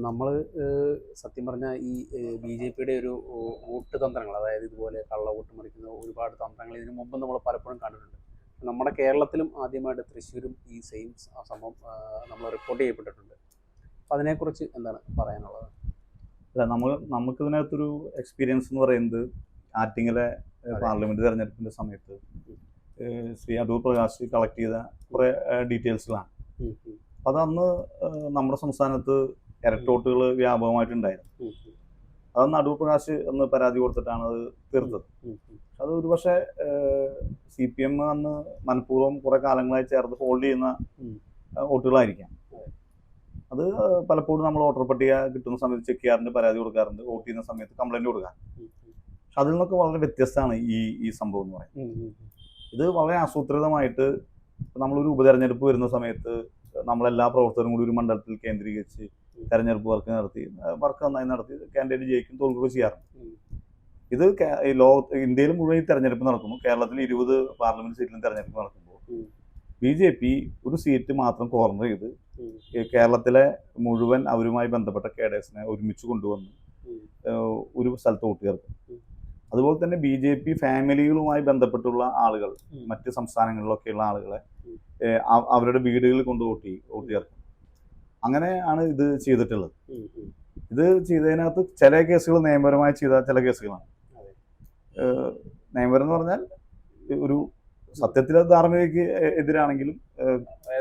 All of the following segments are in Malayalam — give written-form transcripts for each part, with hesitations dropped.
നമ്മൾ സത്യം പറഞ്ഞാൽ ഈ ബി.ജെ.പിയുടെ ഒരു വോട്ട് തന്ത്രങ്ങൾ, അതായത് ഇതുപോലെ കള്ളവോട്ട് മറിക്കുന്ന ഒരുപാട് തന്ത്രങ്ങൾ ഇതിനു മുമ്പ് നമ്മൾ പലപ്പോഴും കണ്ടിട്ടുണ്ട്. നമ്മുടെ കേരളത്തിലും ആദ്യമായിട്ട് തൃശ്ശൂരും ഈ സെയിം സംഭവം നമ്മൾ റിപ്പോർട്ട് ചെയ്യപ്പെട്ടിട്ടുണ്ട്. അപ്പം അതിനെക്കുറിച്ച് എന്താണ് പറയാനുള്ളത്? അല്ല, നമുക്കിതിനകത്തൊരു എക്സ്പീരിയൻസ് എന്ന് പറയുന്നത് ആറ്റിങ്ങലെ പാർലമെന്റ് തെരഞ്ഞെടുപ്പിന്റെ സമയത്ത് ശ്രീ അടൂർ പ്രകാശ് കളക്ട് ചെയ്ത കുറെ ഡീറ്റെയിൽസിലാണ്. അത് അന്ന് നമ്മുടെ സംസ്ഥാനത്ത് ഇരട്ടോട്ടുകൾ വ്യാപകമായിട്ടുണ്ടായിരുന്നു. അതന്ന് അടൂർ പ്രകാശ് എന്ന് പരാതി കൊടുത്തിട്ടാണ് അത് തീർത്തത്. അത് ഒരുപക്ഷെ CPM അന്ന് മനഃപൂർവ്വം കുറെ കാലങ്ങളായി ചേർത്ത് ഹോൾഡ് ചെയ്യുന്ന വോട്ടുകളായിരിക്കാം. അത് പലപ്പോഴും നമ്മൾ വോട്ടർ പട്ടിക കിട്ടുന്ന സമയത്ത് ചെക്ക് ചെയ്യാറുണ്ട്, പരാതി കൊടുക്കാറുണ്ട്, വോട്ട് ചെയ്യുന്ന സമയത്ത് കംപ്ലൈന്റ് കൊടുക്കാറുണ്ട്. പക്ഷെ അതിൽ നിന്നൊക്കെ വളരെ വ്യത്യസ്തമാണ് ഈ സംഭവം എന്ന് പറയുന്നത്. ഇത് വളരെ ആസൂത്രിതമായിട്ട് നമ്മളൊരു ഉപതെരഞ്ഞെടുപ്പ് വരുന്ന സമയത്ത് നമ്മളെല്ലാ പ്രവർത്തകരും കൂടി ഒരു മണ്ഡലത്തിൽ കേന്ദ്രീകരിച്ച് തെരഞ്ഞെടുപ്പ് വർക്ക് നന്നായി നടത്തി കാൻഡിഡേറ്റ് ജയിക്കും, തോൽക്കുകയും ചെയ്യാറുണ്ട്. ഇത് ഇന്ത്യയിൽ മുഴുവൻ തെരഞ്ഞെടുപ്പ് നടക്കുന്നു. കേരളത്തിൽ 20 പാർലമെന്റ് സീറ്റിലും തെരഞ്ഞെടുപ്പ് നടക്കുമ്പോൾ BJP ഒരു സീറ്റ് മാത്രം കോർണർ ചെയ്ത് കേരളത്തിലെ മുഴുവൻ അവരുമായി ബന്ധപ്പെട്ട കേഡേഴ്സിനെ ഒരുമിച്ച് കൊണ്ടുവന്ന് ഒരു സ്ഥലത്ത് വോട്ട് ചേർക്കും. അതുപോലെ തന്നെ BJP ഫാമിലികളുമായി ബന്ധപ്പെട്ടുള്ള ആളുകൾ, മറ്റ് സംസ്ഥാനങ്ങളിലൊക്കെയുള്ള ആളുകളെ അവരുടെ വീടുകളിൽ കൊണ്ട് വോട്ട് ചേർക്കും. അങ്ങനെയാണ് ഇത് ചെയ്തിട്ടുള്ളത്. ഇത് ചെയ്തതിനകത്ത് ചില കേസുകൾ നിയമപരമായി ചെയ്ത ചില കേസുകളാണ്. നിയമപരം എന്ന് പറഞ്ഞാൽ ഒരു സത്യത്തിൽ ധാർമ്മികതയ്ക്ക് എതിരാണെങ്കിലും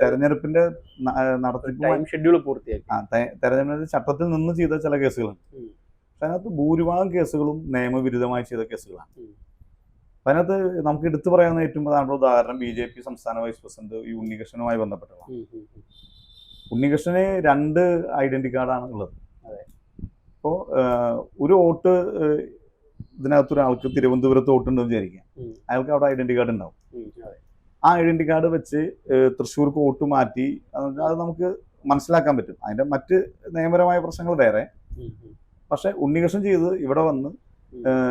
തെരഞ്ഞെടുപ്പിന്റെ ഷെഡ്യൂൾ പൂർത്തിയാക്കി തെരഞ്ഞെടുപ്പിന്റെ ചട്ടത്തിൽ നിന്ന് ചെയ്ത ചില കേസുകളാണ്. അതിനകത്ത് ഭൂരിഭാഗം കേസുകളും നിയമവിരുദ്ധമായി ചെയ്ത കേസുകളാണ്. അപ്പം അതിനകത്ത് നമുക്ക് എടുത്തു പറയാവുന്ന ഏറ്റവും പ്രധാനപ്പെട്ട ഉദാഹരണം BJP സംസ്ഥാന വൈസ് പ്രസിഡന്റ് ഈ ഉണ്ണികൃഷ്ണനുമായി ബന്ധപ്പെട്ടതാണ്. ഉണ്ണികൃഷ്ണന് 2 ഐഡന്റി കാർഡാണ് ഉള്ളത്. അപ്പോൾ ഒരു വോട്ട് ഇതിനകത്തൊരാൾക്ക് തിരുവനന്തപുരത്ത് വോട്ടുണ്ടെന്ന് വിചാരിക്കാം, അയാൾക്ക് അവിടെ ഐഡന്റി കാർഡ് ഉണ്ടാവും. ആ ഐഡന്റി കാർഡ് വെച്ച് തൃശ്ശൂർക്ക് വോട്ട് മാറ്റി അത് നമുക്ക് മനസ്സിലാക്കാൻ പറ്റും. അതിന്റെ മറ്റ് നിയമപരമായ പ്രശ്നങ്ങൾ വേറെ. പക്ഷെ ഉണ്ണികൃഷ്ണൻ ചെയ്ത് ഇവിടെ വന്ന്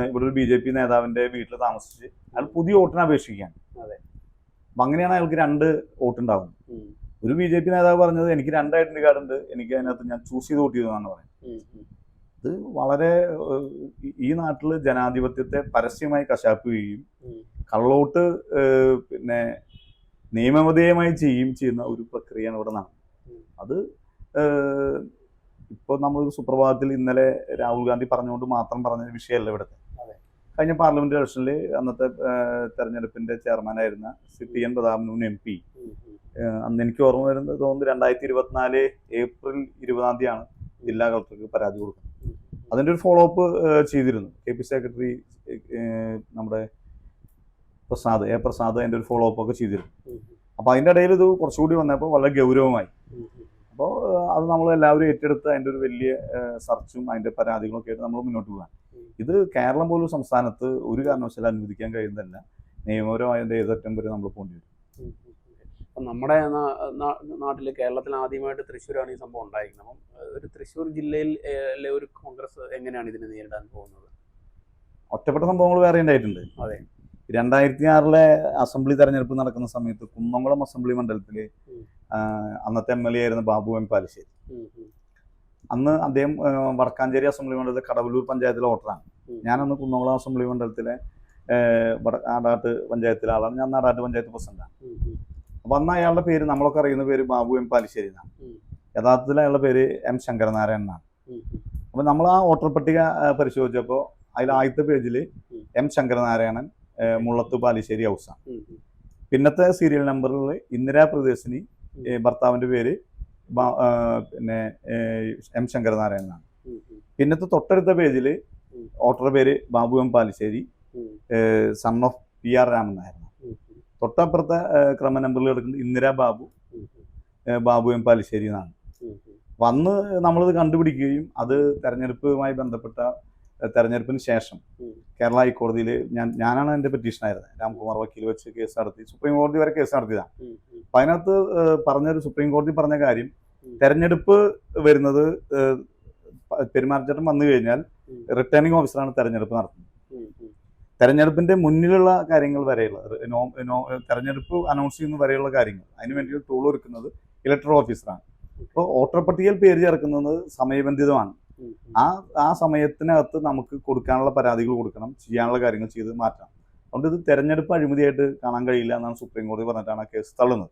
ഇവിടെ ഒരു BJP നേതാവിന്റെ വീട്ടിൽ താമസിച്ച് അയാൾ പുതിയ വോട്ടിന് അപേക്ഷിക്കുകയാണ്. അപ്പം അങ്ങനെയാണ് അയാൾക്ക് 2 വോട്ടുണ്ടാകുന്നത്. ഒരു BJP നേതാവ് പറഞ്ഞത് എനിക്ക് 2 ഐഡന്റി കാർഡ് ഉണ്ട്, എനിക്ക് അതിനകത്ത് ഞാൻ ചൂസ് ചെയ്ത് വോട്ട് ചെയ്തതെന്നാണ് പറയുന്നത്. ഇത് വളരെ ഈ നാട്ടിൽ ജനാധിപത്യത്തെ പരസ്യമായി കശാപ്പുകയും കള്ളവോട്ട് പിന്നെ നിയമവിധേയമായി ചെയ്യുന്ന ഒരു പ്രക്രിയയാണ് ഇവിടെ നടന്നത്. അത് ഇപ്പോൾ നമ്മൾ സുപ്രഭാതത്തിൽ ഇന്നലെ രാഹുൽ ഗാന്ധി പറഞ്ഞുകൊണ്ട് മാത്രം പറഞ്ഞ വിഷയമല്ല ഇവിടുത്തെ. കഴിഞ്ഞ പാർലമെന്റ് ഇലക്ഷനിൽ അന്നത്തെ തെരഞ്ഞെടുപ്പിന്റെ ചെയർമാനായിരുന്ന TN പ്രതാപൻ MP, അന്ന് എനിക്ക് ഓർമ്മ വരുന്നത് തോന്നുന്നു 2024 ഏപ്രിൽ 20 ജില്ലാ കളക്ടർക്ക് പരാതി കൊടുക്കുന്നത്. അതിൻ്റെ ഒരു ഫോളോ അപ്പ് ചെയ്തിരുന്നു. KP സെക്രട്ടറി നമ്മുടെ പ്രസാദ് അതിൻ്റെ ഒരു ഫോളോ അപ്പ് ഒക്കെ ചെയ്തിരുന്നു. അപ്പോൾ അതിൻ്റെ ഇടയിൽ ഇത് കുറച്ചുകൂടി വന്നപ്പോൾ വളരെ ഗൗരവമായി. അപ്പോൾ അത് നമ്മൾ എല്ലാവരും ഏറ്റെടുത്ത് അതിൻ്റെ ഒരു വലിയ സർച്ചും അതിൻ്റെ പരാതികളൊക്കെ ആയിട്ട് നമ്മൾ മുന്നോട്ട് പോകാൻ. ഇത് കേരളം പോലും സംസ്ഥാനത്ത് ഒരു കാരണവശാലും അനുവദിക്കാൻ കഴിയുന്നതല്ല. നിയമപരമായ ഏതറ്റം വരെ നമ്മൾ പോകേണ്ടി വരും. നമ്മുടെ നാട്ടിൽ കേരളത്തിൽ ആദ്യമായിട്ട് തൃശ്ശൂരാണ് ഈ സംഭവം ഉണ്ടായിരിക്കുന്നത്. അപ്പം ഒരു തൃശ്ശൂർ ജില്ലയിലെ ഒരു കോൺഗ്രസ് എങ്ങനെയാണ് ഇതിനെ നേരിടാൻ പോകുന്നത്? ഒറ്റപ്പെട്ട സംഭവങ്ങൾ വേറെ ഉണ്ടായിട്ടുണ്ട്. അതെ, 2006 അസംബ്ലി തെരഞ്ഞെടുപ്പ് നടക്കുന്ന സമയത്ത് കുന്നംകുളം അസംബ്ലി മണ്ഡലത്തിൽ അന്നത്തെ MLA ആയിരുന്ന ബാബു എം പാലിശ്ശേരി. അന്ന് അദ്ദേഹം വടക്കാഞ്ചേരി അസംബ്ലി മണ്ഡലത്തിലെ കടവല്ലൂർ പഞ്ചായത്തിലെ വോട്ടറാണ്. ഞാനന്ന് കുന്നംകുളം അസംബ്ലി മണ്ഡലത്തിലെ നാടാട്ട് പഞ്ചായത്തിലെ ആളാണ്. ഞാൻ നാടാട്ട് പഞ്ചായത്ത് പ്രസിഡന്റാണ്. അപ്പം അന്ന് അയാളുടെ പേര് നമ്മളൊക്കെ അറിയുന്ന പേര് ബാബു എം പാലിശ്ശേരി എന്നാണ്. യഥാർത്ഥത്തിൽ അയാളുടെ പേര് M ശങ്കരനാരായണൻ എന്നാണ്. അപ്പം നമ്മൾ ആ വോട്ടർ പട്ടിക പരിശോധിച്ചപ്പോൾ അതിൽ ആദ്യത്തെ പേജിൽ M ശങ്കരനാരായണൻ, മുള്ളത്ത് പാലിശ്ശേരി ഹൗസാണ്. പിന്നത്തെ സീരിയൽ നമ്പറിൽ ഇന്ദിരാ പ്രദേശിനി, ഭർത്താവിൻ്റെ പേര് പിന്നെ M ശങ്കരനാരായണനാണ്. പിന്നത്തെ തൊട്ടടുത്ത പേജിൽ വോട്ടറുടെ പേര് Babu M Palissery, son of PR Raman Nair. തൊട്ടപ്പുറത്തെ ക്രമ നമ്പറിൽ കിടക്കുന്നത് ഇന്ദിരാ ബാബു എം പാലിശ്ശേരി എന്നാണ്. അപ്പം അന്ന് നമ്മളിത് കണ്ടുപിടിക്കുകയും അത് തെരഞ്ഞെടുപ്പിന് ശേഷം കേരള ഹൈക്കോടതിയിൽ ഞാനാണ് എൻ്റെ പെറ്റീഷനായിരുന്നത്. രാംകുമാർ വക്കീൽ വെച്ച് കേസ് നടത്തി സുപ്രീം കോടതി വരെ കേസ് നടത്തിയതാണ്. അപ്പം അതിനകത്ത് സുപ്രീം കോടതി പറഞ്ഞ കാര്യം, തെരഞ്ഞെടുപ്പ് വരുന്നത് പെരുമാറ്റച്ചട്ടം വന്നു കഴിഞ്ഞാൽ റിട്ടേണിംഗ് ഓഫീസറാണ് തെരഞ്ഞെടുപ്പ് നടത്തുന്നത്. തെരഞ്ഞെടുപ്പിന്റെ മുന്നിലുള്ള കാര്യങ്ങൾ വരെയുള്ള തെരഞ്ഞെടുപ്പ് അനൗൺസ് ചെയ്യുന്ന വരെയുള്ള കാര്യങ്ങൾ അതിന് വേണ്ടി ടൂൾ ഒരുക്കുന്നത് ഇലക്ടറൽ ഓഫീസറാണ്. അപ്പോൾ വോട്ടർ പട്ടികയിൽ പേര് ചേർക്കുന്നത് സമയബന്ധിതമാണ്. ആ സമയത്തിനകത്ത് നമുക്ക് കൊടുക്കാനുള്ള പരാതികൾ കൊടുക്കണം, ചെയ്യാനുള്ള കാര്യങ്ങൾ ചെയ്ത് മാറ്റണം. അതുകൊണ്ട് ഇത് തെരഞ്ഞെടുപ്പ് അഴിമതിയായിട്ട് കാണാൻ കഴിയില്ല എന്നാണ് സുപ്രീം കോടതി പറഞ്ഞിട്ടാണ് ആ കേസ് തള്ളുന്നത്.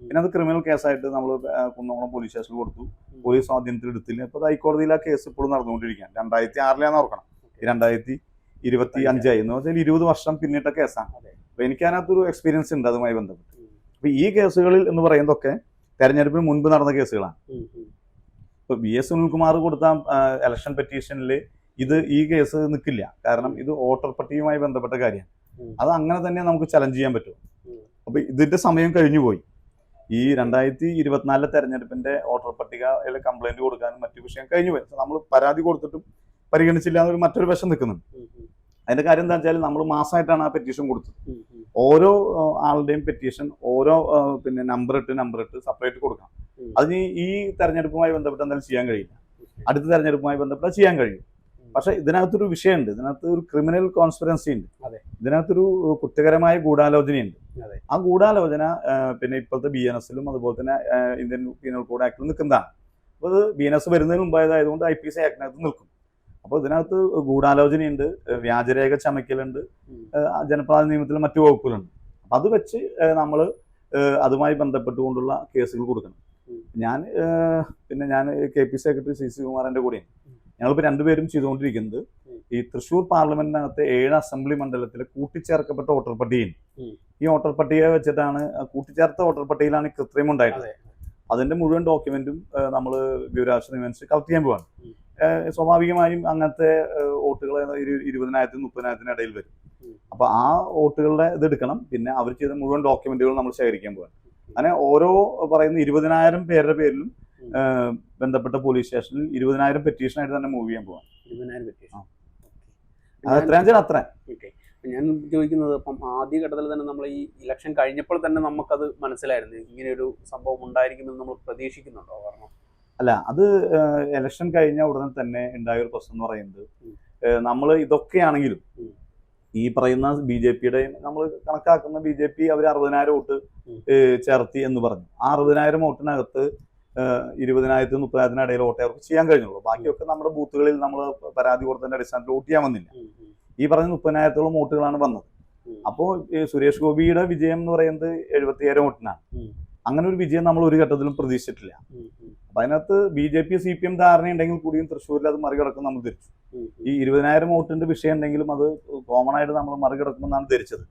പിന്നെ അത് ക്രിമിനൽ കേസായിട്ട് നമ്മൾ കുന്നംകുളം പോലീസ് സ്റ്റേഷനിൽ കൊടുത്തു, പോലീസ് സ്വാധീനത്തിൽ എടുത്തില്ല. ഇപ്പോൾ ഹൈക്കോടതിയിൽ ആ കേസ് ഇപ്പോഴും നടന്നുകൊണ്ടിരിക്കുകയാണ്. 2006 ഓർക്കണം, 2025 എന്ന് വെച്ചാൽ 20 വർഷം പിന്നിട്ട കേസാണ്. അപ്പോൾ എനിക്ക് അതിനകത്തൊരു എക്സ്പീരിയൻസ് ഉണ്ട് അതുമായി ബന്ധപ്പെട്ട്. അപ്പോൾ ഈ കേസുകളിൽ എന്ന് പറയുന്നതൊക്കെ തെരഞ്ഞെടുപ്പിന് മുൻപ് നടന്ന കേസുകളാണ്. ഇപ്പോൾ VS സുനിൽകുമാർ കൊടുത്ത ഇലക്ഷൻ പെറ്റീഷനിൽ ഈ കേസ് നിൽക്കില്ല. കാരണം ഇത് വോട്ടർ പട്ടികയുമായി ബന്ധപ്പെട്ട കാര്യമാണ്. അത് അങ്ങനെ തന്നെ നമുക്ക് ചലഞ്ച് ചെയ്യാൻ പറ്റും. അപ്പോൾ ഇതിന്റെ സമയം കഴിഞ്ഞുപോയി. ഈ 2024 തെരഞ്ഞെടുപ്പിന്റെ വോട്ടർ പട്ടികയിൽ കംപ്ലൈന്റ് കൊടുക്കാനും മറ്റു വിഷയം കഴിഞ്ഞുപോയി. നമ്മൾ പരാതി കൊടുത്തിട്ടും പരിഗണിച്ചില്ല എന്നൊരു മറ്റൊരു വശം നിൽക്കുന്നുണ്ട്. അതിന്റെ കാര്യം എന്താ വെച്ചാൽ നമ്മൾ മാസമായിട്ടാണ് ആ പെറ്റീഷൻ കൊടുത്തത്. ഓരോ ആളുടെയും പെറ്റീഷൻ ഓരോ നമ്പർ ഇട്ട് സെപ്പറേറ്റ് കൊടുക്കണം. അതിന് ഈ തെരഞ്ഞെടുപ്പുമായി ബന്ധപ്പെട്ട് എന്തായാലും ചെയ്യാൻ കഴിയില്ല. അടുത്ത തെരഞ്ഞെടുപ്പുമായി ബന്ധപ്പെട്ട് ചെയ്യാൻ കഴിയും. പക്ഷെ ഇതിനകത്തൊരു വിഷയമുണ്ട്, ഇതിനകത്ത് ഒരു ക്രിമിനൽ കോൺസ്പിറൻസി ഉണ്ട്, ഇതിനകത്തൊരു കുറ്റകരമായ ഗൂഢാലോചനയുണ്ട്. ആ ഗൂഢാലോചന ഇപ്പോഴത്തെ BNS-ലും അതുപോലെ തന്നെ ഇന്ത്യൻ പീനൽ കോഡ് ആക്ടിലും നിൽക്കുന്നതാണ്. അപ്പോൾ ഇത് BNS വരുന്നതിന് മുമ്പായതായതുകൊണ്ട് IPC ആക്ടിനകത്ത് നിൽക്കും. അപ്പോൾ ഇതിനകത്ത് ഗൂഢാലോചനയുണ്ട്, വ്യാജരേഖ ചമയ്ക്കലുണ്ട്, ജനപ്രാതിനിധ്യ നിയമത്തിലെ മറ്റു വകുപ്പുകളുണ്ട്. അപ്പം അത് വെച്ച് നമ്മൾ അതുമായി ബന്ധപ്പെട്ടുകൊണ്ടുള്ള കേസുകൾ കൊടുക്കണം. ഞാൻ KP സെക്രട്ടറി CC കുമാറിൻ്റെ കൂടെയാണ്. ഞങ്ങളിപ്പോൾ രണ്ടുപേരും ചെയ്തുകൊണ്ടിരിക്കുന്നത് ഈ തൃശ്ശൂർ പാർലമെന്റിനകത്തെ 7 അസംബ്ലി മണ്ഡലത്തിലെ കൂട്ടിച്ചേർക്കപ്പെട്ട വോട്ടർ പട്ടികയിൽ ഈ വോട്ടർ പട്ടിക വെച്ചിട്ടാണ് കൂട്ടിച്ചേർത്ത വോട്ടർ പട്ടികയിലാണ് കൃത്രിമം ഉണ്ടായിട്ടുള്ളത്. അതിന്റെ മുഴുവൻ ഡോക്യുമെന്റും നമ്മൾ വിവരാവകാശ നിയമം കളക്ട് ചെയ്യാൻ പോവാണ്. സ്വാഭാവികമായും അങ്ങനത്തെ വോട്ടുകൾ 20,000-നും 30,000-നും ഇടയിൽ വരും. അപ്പൊ ആ വോട്ടുകളുടെ ഇത് എടുക്കണം. പിന്നെ അവർ ചെയ്ത മുഴുവൻ ഡോക്യുമെന്റുകൾ നമ്മൾ ശേഖരിക്കാൻ പോവാണ്. അങ്ങനെ ഓരോ പറയുന്ന 20,000 പേരുടെ പേരിലും ബന്ധപ്പെട്ട പോലീസ് സ്റ്റേഷനിൽ 20,000 പെറ്റീഷനായിട്ട് തന്നെ മൂവ് ചെയ്യാൻ പോവാം. 20,000 പെറ്റീഷൻ. അത് എത്രയാണെന്ന് അത്ര. ഞാൻ ചോദിക്കുന്നത്, അപ്പം ആദ്യഘട്ടത്തിൽ തന്നെ നമ്മൾ ഈ ഇലക്ഷൻ കഴിഞ്ഞപ്പോൾ തന്നെ നമുക്കത് മനസ്സിലായിരുന്നു ഇങ്ങനെ ഒരു സംഭവം ഉണ്ടായിരിക്കുമെന്ന് നമ്മൾ പ്രതീക്ഷിക്കുന്നുണ്ടോ? കാരണം അല്ല, അത് ഇലക്ഷൻ കഴിഞ്ഞ ഉടനെ തന്നെ ഉണ്ടായ ഒരു പ്രശ്നം എന്ന് പറയുന്നത്, നമ്മൾ ഇതൊക്കെയാണെങ്കിലും ഈ പറയുന്ന BJP-യുടെ നമ്മൾ കണക്കാക്കുന്ന BJP അവർ 60,000 വോട്ട് ചേർത്തി എന്ന് പറഞ്ഞു. ആ 60,000 വോട്ടിനകത്ത് 20,000-നും 30,000-നും ഇടയിൽ വോട്ടേ അവർക്ക് ചെയ്യാൻ കഴിഞ്ഞുള്ളൂ. ബാക്കിയൊക്കെ നമ്മുടെ ബൂത്തുകളിൽ നമ്മൾ പരാതി കൊടുത്തതിന്റെ അടിസ്ഥാനത്തിൽ വോട്ട് ചെയ്യാൻ വന്നില്ല. ഈ പറഞ്ഞ 30,000-ഓളം വോട്ടുകളാണ് വന്നത്. അപ്പോൾ സുരേഷ് ഗോപിയുടെ വിജയം എന്ന് പറയുന്നത് 77,000 വോട്ടിനാണ്. അങ്ങനെ ഒരു വിജയം നമ്മൾ ഒരു ഘട്ടത്തിലും പ്രതീക്ഷിച്ചിട്ടില്ല. അപ്പൊ അതിനകത്ത് BJP CPM ധാരണയുണ്ടെങ്കിൽ കൂടിയും തൃശ്ശൂരിൽ അത് മറികടക്കും നമ്മൾ ധരിച്ചു. ഈ 20,000 വോട്ടിന്റെ വിഷയം ഉണ്ടെങ്കിലും അത് കോമൺ ആയിട്ട് നമ്മൾ മറികടക്കുമെന്നാണ് ധരിച്ചത്.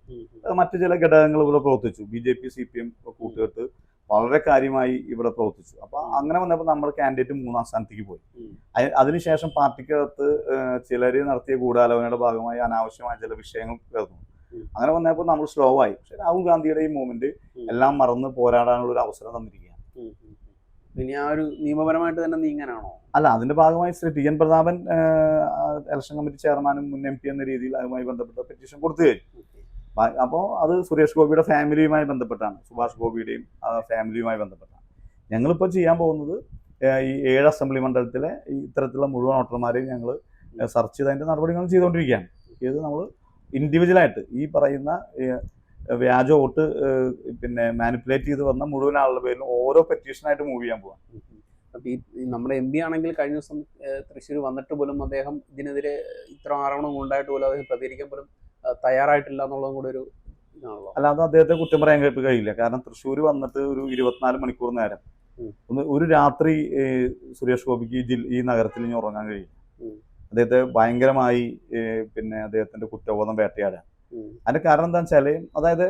മറ്റു ചില ഘടകങ്ങൾ ഇവിടെ പ്രവർത്തിച്ചു. BJP CPM കൂട്ടുകെട്ട് വളരെ കാര്യമായി ഇവിടെ പ്രവർത്തിച്ചു. അപ്പൊ അങ്ങനെ വന്നപ്പോൾ നമ്മുടെ കാൻഡിഡേറ്റ് 3ാം സ്ഥാനത്തേക്ക് പോയി. അതിനുശേഷം പാർട്ടിക്കകത്ത് ചിലർ നടത്തിയ ഗൂഢാലോചനയുടെ ഭാഗമായി അനാവശ്യമായ ചില വിഷയങ്ങൾ കേൾക്കുന്നു. അങ്ങനെ വന്നപ്പോൾ നമ്മൾ സ്ലോ ആയി. പക്ഷെ രാഹുൽ ഗാന്ധിയുടെ ഈ മൂവ്മെന്റ് എല്ലാം മറന്ന് പോരാടാനുള്ള ഒരു അവസരം തന്നിരിക്കുകയാണ്. ഇനി ആ ഒരു നിയമപരമായിട്ട് തന്നെ നീങ്ങാനാണോ? അല്ല, അതിന്റെ ഭാഗമായി Shri TN Prathapan election committee ചെയർമാനും മുൻ MP എന്ന രീതിയിൽ അതുമായി ബന്ധപ്പെട്ട പെറ്റീഷൻ കൊടുത്തു കഴിഞ്ഞു. അപ്പോൾ അത് സുരേഷ് ഗോപിയുടെ ഫാമിലിയുമായി ബന്ധപ്പെട്ടാണ്, സുഭാഷ് ഗോപിയുടെയും ഫാമിലിയുമായി ബന്ധപ്പെട്ടാണ്. ഞങ്ങളിപ്പോൾ ചെയ്യാൻ പോകുന്നത് ഈ 7 അസംബ്ലി മണ്ഡലത്തിലെ ഈ ഇത്തരത്തിലുള്ള മുഴുവൻ വോട്ടർമാരെയും ഞങ്ങൾ സെർച്ച് ചെയ്ത് അതിൻ്റെ നടപടികൾ ചെയ്തുകൊണ്ടിരിക്കുകയാണ്. ഇത് നമ്മൾ ഇൻഡിവിജ്വലായിട്ട് ഈ പറയുന്ന വ്യാജ വോട്ട് മാനിപ്പുലേറ്റ് ചെയ്ത് വന്ന മുഴുവൻ ആളുടെ പേരിലും ഓരോ പെറ്റീഷനായിട്ട് മൂവ് ചെയ്യാൻ പോവാം. അപ്പം ഈ നമ്മുടെ MP ആണെങ്കിൽ കഴിഞ്ഞ ദിവസം തൃശ്ശൂർ വന്നിട്ട് പോലും അദ്ദേഹം ഇതിനെതിരെ ഇത്ര ആരോപണം ഉണ്ടായിട്ട് പോലും അദ്ദേഹം പ്രതികരിക്കാൻ പോലും തയ്യാറായിട്ടില്ല എന്നുള്ളതും കൂടെ ഒരു ഇതാണല്ലോ. അല്ല, അത് അദ്ദേഹത്തെ കുറ്റം പറയാൻ കഴിയില്ല. കാരണം തൃശ്ശൂർ വന്നിട്ട് ഒരു 24 മണിക്കൂർ നേരം ഒരു രാത്രി സുരേഷ് ഗോപിക്ക് ഈ നഗരത്തിൽ ഇനി ഉറങ്ങാൻ കഴിയില്ല. അദ്ദേഹത്തെ ഭയങ്കരമായി അദ്ദേഹത്തിന്റെ കുറ്റബോധം വേട്ടയാടാൻ. അതിന്റെ കാരണം എന്താ വെച്ചാല്, അതായത്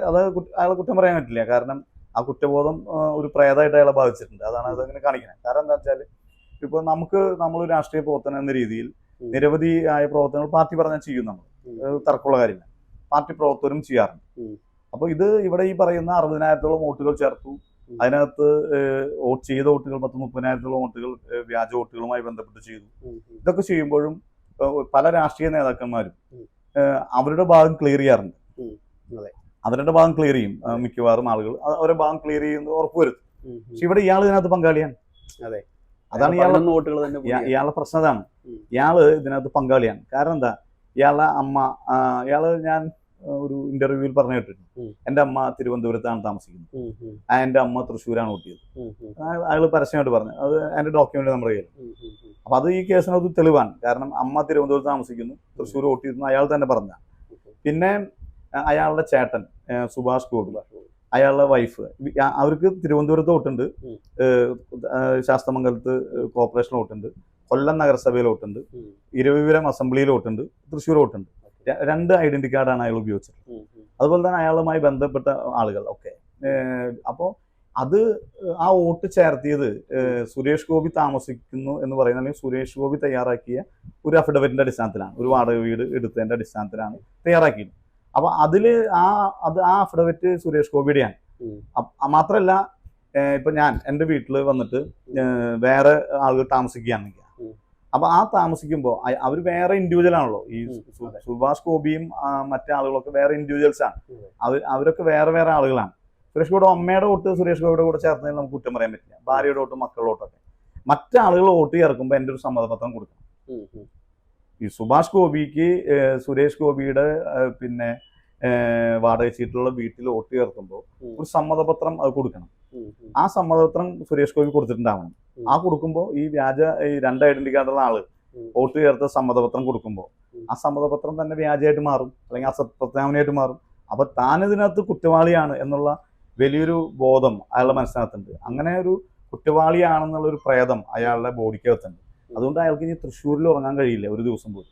അയാളെ കുറ്റം പറയാൻ പറ്റില്ല. കാരണം ആ കുറ്റബോധം ഒരു പ്രേതമായിട്ട് അയാളെ ബാധിച്ചിട്ടുണ്ട്. അതാണ് അതങ്ങനെ കാണിക്കുന്നത്. കാരണം എന്താ വെച്ചാൽ ഇപ്പൊ നമ്മളൊരു രാഷ്ട്രീയ പ്രവർത്തനം എന്ന രീതിയിൽ നിരവധി ആയ പ്രവർത്തനങ്ങൾ പാർട്ടി പറഞ്ഞാൽ ചെയ്യും. നമ്മൾ തർക്കമുള്ള കാര്യമില്ല, പാർട്ടി പ്രവർത്തകരും ചെയ്യാറുണ്ട്. അപ്പോൾ ഇവിടെ ഈ പറയുന്ന 60,000-ഓളം വോട്ടുകൾ ചേർത്തു. അതിനകത്ത് വോട്ട് ചെയ്ത വോട്ടുകൾ 30,000-ഓളം വോട്ടുകൾ വ്യാജ വോട്ടുകളുമായി ബന്ധപ്പെട്ട് ചെയ്തു. ഇതൊക്കെ ചെയ്യുമ്പോഴും പല രാഷ്ട്രീയ നേതാക്കന്മാരും അവരുടെ ഭാഗം ക്ലിയർ ചെയ്യാറുണ്ട്. അവരുടെ ഭാഗം ക്ലിയർ ചെയ്യും. മിക്കവാറും ആളുകൾ അവരുടെ ഭാഗം ക്ലിയർ ചെയ്യുന്നത് ഉറപ്പുവരുത്തും. പക്ഷെ ഇവിടെ ഇയാൾ ഇതിനകത്ത് പങ്കാളിയാണ്. അതാണ് ഇയാളുടെ പ്രശ്നം. അതാണ് ഇയാള് ഇതിനകത്ത് പങ്കാളിയാണ്. കാരണം എന്താ, ഇയാളുടെ അമ്മ, ഞാൻ ഒരു ഇന്റർവ്യൂവിൽ പറഞ്ഞു കേട്ടിട്ടുണ്ട്. ഉം. എൻ്റെ അമ്മ തിരുവനന്തപുരത്താണ് താമസിക്കുന്നത്, ഉം, ഉം, എൻ്റെ അമ്മ തൃശ്ശൂരാണ് ഊട്ടിയത്. ഉം, ഉം, അയാൾ പരസ്യമായിട്ട് പറഞ്ഞു. അത് എൻ്റെ ഡോക്യുമെന്റ് നമ്മുടെ കയ്യിൽ. ഉം, ഉം, ഉം. അപ്പൊ അത് ഈ കേസിനത് തെളിവാണ്. കാരണം അമ്മ തിരുവനന്തപുരത്ത് താമസിക്കുന്നു, തൃശ്ശൂർ ഊട്ടിയിരുന്നു, അയാൾ തന്നെ പറഞ്ഞ. പിന്നെ അയാളുടെ ചേട്ടൻ സുഭാഷ് ഗോപി, അയാളുടെ വൈഫ്, അവർക്ക് തിരുവനന്തപുരത്ത് വോട്ടുണ്ട്, ഉം. ശാസ്തമംഗലത്ത് കോർപ്പറേഷൻ വോട്ടുണ്ട്, കൊല്ലം നഗരസഭയിൽ വോട്ടുണ്ട്, ഉം. ഇരവിപുരം അസംബ്ലിയിൽ വോട്ടുണ്ട്, തൃശ്ശൂർ വോട്ടുണ്ട്. രണ്ട് ഐഡന്റി കാർഡാണ് അയാൾ ഉപയോഗിച്ചത്. ഉം, ഉം. അതുപോലെ തന്നെ അയാളുമായി ബന്ധപ്പെട്ട ആളുകൾ ഒക്കെ. അപ്പോൾ അത് ആ വോട്ട് ചേർത്തിയത് സുരേഷ് ഗോപി താമസിക്കുന്നു എന്ന് പറയുന്നത്, അല്ലെങ്കിൽ സുരേഷ് ഗോപി തയ്യാറാക്കിയ ഒരു അഫിഡവിറ്റിന്റെ അടിസ്ഥാനത്തിലാണ്, ഒരു വാടക വീട് എടുത്തതിന്റെ അടിസ്ഥാനത്തിലാണ് തയ്യാറാക്കിയത്. അപ്പൊ അതില് ആ അഫിഡവിറ്റ് സുരേഷ് ഗോപിയുടെയാണ്. ഉം. മാത്രമല്ല, ഇപ്പൊ ഞാൻ എൻ്റെ വീട്ടിൽ വന്നിട്ട് വേറെ ആളുകൾ താമസിക്കുകയാണെങ്കിൽ, ഉം. അപ്പൊ ആ താമസിക്കുമ്പോൾ അവർ വേറെ ഇൻഡിവിജ്വൽ ആണല്ലോ. ഈ അതെ. സുഭാഷ് ഗോപിയും മറ്റേ ആളുകളൊക്കെ വേറെ ഇൻഡിവിജ്വൽസ് ആണ്. ഉം. അവരൊക്കെ വേറെ വേറെ ആളുകളാണ്. സുരേഷ് ഗോപിയുടെ അമ്മയുടെ വോട്ട് സുരേഷ് ഗോപിയുടെ കൂടെ ചേർത്തതിൽ നമുക്ക് കുറ്റം പറയാൻ പറ്റില്ല. ഭാര്യയുടെ വോട്ട്, മക്കളുടെ വോട്ടൊക്കെ. മറ്റാളുകൾ വോട്ട് ചേർക്കുമ്പോൾ എൻ്റെ ഒരു സമ്മതപത്രം കൊടുക്കണം. ഉം, ഉം. ഈ സുഭാഷ് ഗോപിക്ക് സുരേഷ് ഗോപിയുടെ പിന്നെ വാടക ചീട്ടുള്ള വീട്ടിൽ വോട്ട് ചേർക്കുമ്പോൾ ഒരു സമ്മതപത്രം അത് കൊടുക്കണം. ഉം, ഉം. ആ സമ്മതപത്രം സുരേഷ് ഗോപി കൊടുത്തിട്ടുണ്ടാവണം. ആ കൊടുക്കുമ്പോൾ ഈ രണ്ട് ഐഡന്റി കാർഡുള്ള ആള് വോട്ട് ചേർത്ത സമ്മതപത്രം കൊടുക്കുമ്പോൾ ആ സമ്മതപത്രം തന്നെ വ്യാജമായിട്ട് മാറും, അല്ലെങ്കിൽ അസത്യപ്രസ്താവനയായിട്ട് മാറും. അപ്പൊ താൻ ഇതിനകത്ത് കുറ്റവാളിയാണ് എന്നുള്ള വലിയൊരു ബോധം അയാളുടെ മനസ്സിനകത്തുണ്ട്. അങ്ങനെ ഒരു കുറ്റവാളിയാണെന്നുള്ള ഒരു പ്രേതം അയാളുടെ ബോഡിക്കകത്തുണ്ട്. അതുകൊണ്ട് അയാൾക്ക് ഇനി തൃശ്ശൂരിൽ ഉറങ്ങാൻ കഴിയില്ല ഒരു ദിവസം പോലും.